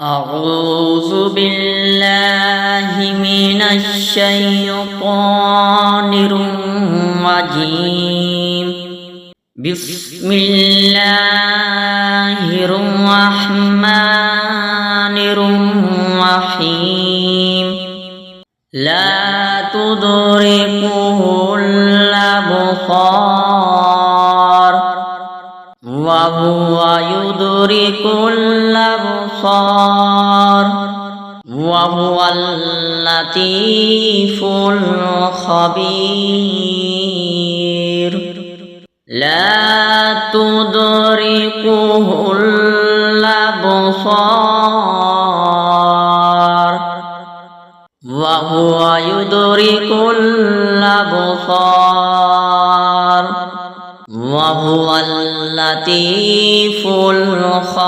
أعوذ بالله من الشيطان الرجيم. بسم الله الرحمن الرحيم. لا تدركه الأبصار وهو يدرك الأبصار وهو اللطيف الخبير. لا تدركه الأبصار وهو يدرك الأبصار وهو اللطيف الخبير.